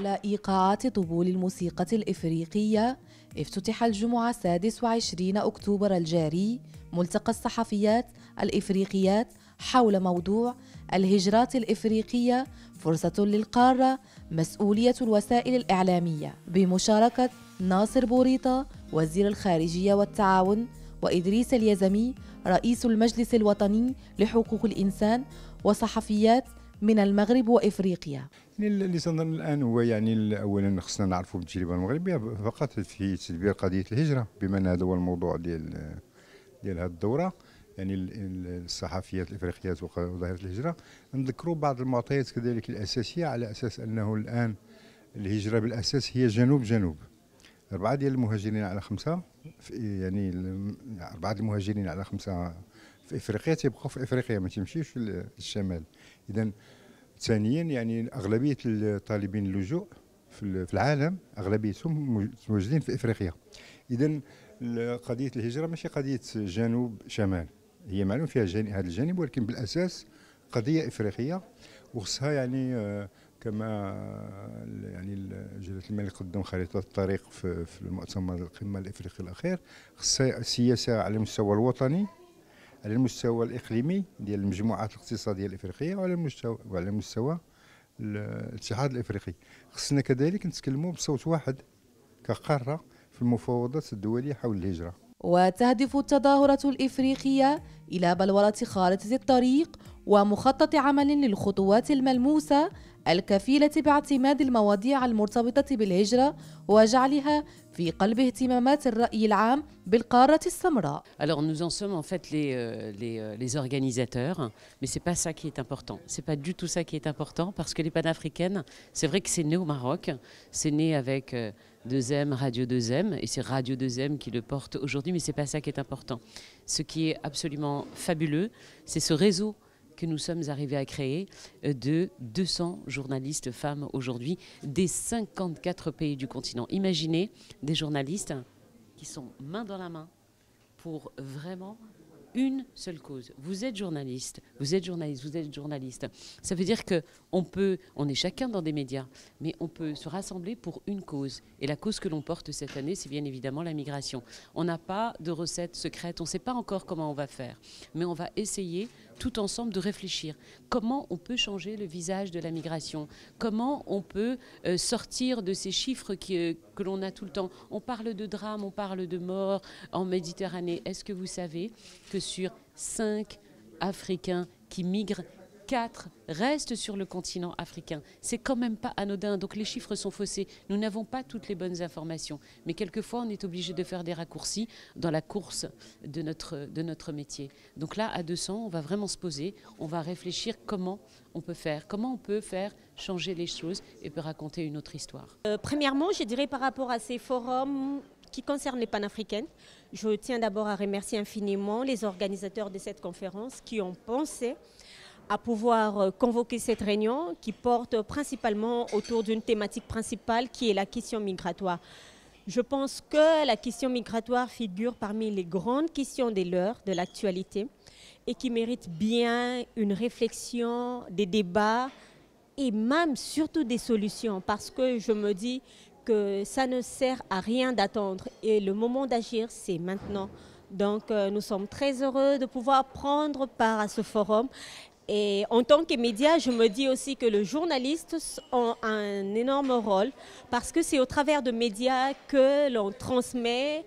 وعلى إيقاعات طبول الموسيقى الإفريقية، افتتح الجمعة 26 أكتوبر الجاري ملتقى الصحفيات الإفريقيات حول موضوع الهجرات الإفريقية فرصة للقارة، مسؤولية الوسائل الإعلامية، بمشاركة ناصر بوريطة وزير الخارجية والتعاون، وإدريس اليزمي رئيس المجلس الوطني لحقوق الإنسان، وصحفيات من المغرب وإفريقيا. اللي صدرنا الآن هو أولا خصنا نعرفوا بالتجربة المغربية فقط في تدبير قضية الهجرة، بما أن هذا هو الموضوع ديال هذه الدورة، يعني الصحفيات الإفريقيات وظاهرة الهجرة. نذكروا بعض المعطيات كذلك الأساسية، على أساس أنه الآن الهجرة بالأساس هي جنوب 4 ديال المهاجرين على 5 يعني 4 المهاجرين على 5 في إفريقيا تيبقاو في إفريقيا، ما تمشيوش للشمال. إذا ثانيا يعني أغلبية الطالبين اللجوء في العالم أغلبيتهم متواجدين في إفريقيا. إذا قضية الهجرة ماشي قضية جنوب شمال، هي معلوم فيها هذا الجانب، ولكن بالأساس قضية إفريقية، وخصها يعني كما يعني جلالة الملك قدم خريطة الطريق في المؤتمر القمة الإفريقي الأخير. خصها السياسة على المستوى الوطني، على المستوى الإقليمي ديال المجموعات الاقتصادية الإفريقية، وعلى مستوى الاتحاد الإفريقي. خصنا كذلك نتكلموا بصوت واحد كقارة في المفاوضات الدولية حول الهجرة. وتهدف التظاهرة الإفريقية إلى بلورة خارطة الطريق ومخطط عمل للخطوات الملموسة الكفيلة باعتماد المواضيع المرتبطة بالهجرة وجعلها في قلب اهتمامات الرأي العام بالقارة السمراء. Alors nous en sommes en fait les organisateurs, mais c'est pas ça qui est important. C'est pas du tout ça qui est important, parce que les panafricaines, c'est vrai que c'est né au Maroc, c'est né avec 2M, Radio 2M, et c'est Radio 2M qui le porte aujourd'hui, mais c'est pas ça qui est important. Ce qui est absolument fabuleux, c'est ce réseau que nous sommes arrivés à créer de 200 journalistes femmes aujourd'hui des 54 pays du continent. Imaginez des journalistes qui sont main dans la main pour vraiment une seule cause. Vous êtes journaliste, vous êtes journaliste, vous êtes journaliste. Ça veut dire qu'on est chacun dans des médias, mais on peut se rassembler pour une cause. Et la cause que l'on porte cette année, c'est bien évidemment la migration. On n'a pas de recette secrète, on ne sait pas encore comment on va faire, mais on va essayer tout ensemble de réfléchir. Comment on peut changer le visage de la migration? Comment on peut sortir de ces chiffres que l'on a tout le temps? On parle de drame, on parle de morts en Méditerranée. Est-ce que vous savez que sur 5 Africains qui migrent, 4 restent sur le continent africain? C'est quand même pas anodin, donc les chiffres sont faussés. Nous n'avons pas toutes les bonnes informations, mais quelquefois on est obligé de faire des raccourcis dans la course de notre métier. Donc là, à 200, on va vraiment se poser, on va réfléchir comment on peut faire changer les choses et peut raconter une autre histoire. Premièrement, je dirais par rapport à ces forums qui concernent les panafricaines, je tiens d'abord à remercier infiniment les organisateurs de cette conférence qui ont pensé à pouvoir convoquer cette réunion qui porte principalement autour d'une thématique principale qui est la question migratoire. Je pense que la question migratoire figure parmi les grandes questions de l'heure, de l'actualité, et qui mérite bien une réflexion, des débats et même surtout des solutions, parce que je me dis que ça ne sert à rien d'attendre et le moment d'agir, c'est maintenant. Donc nous sommes très heureux de pouvoir prendre part à ce forum. Et en tant que média, je me dis aussi que les journalistes ont un énorme rôle, parce que c'est au travers de médias que l'on transmet.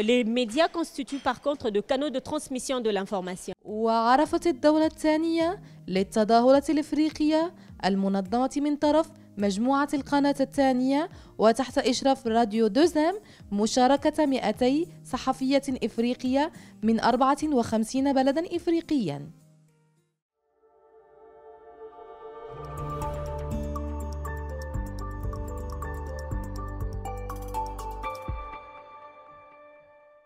Les médias constituent par contre de canaux de transmission de l'information. وعرفت الدورة الثانية للتظاهرة الإفريقية المنظمة من طرف مجموعة القناة الثانية وتحت إشراف راديو 2M مشاركة 200 صحفية إفريقية من 54 بلداً إفريقياً.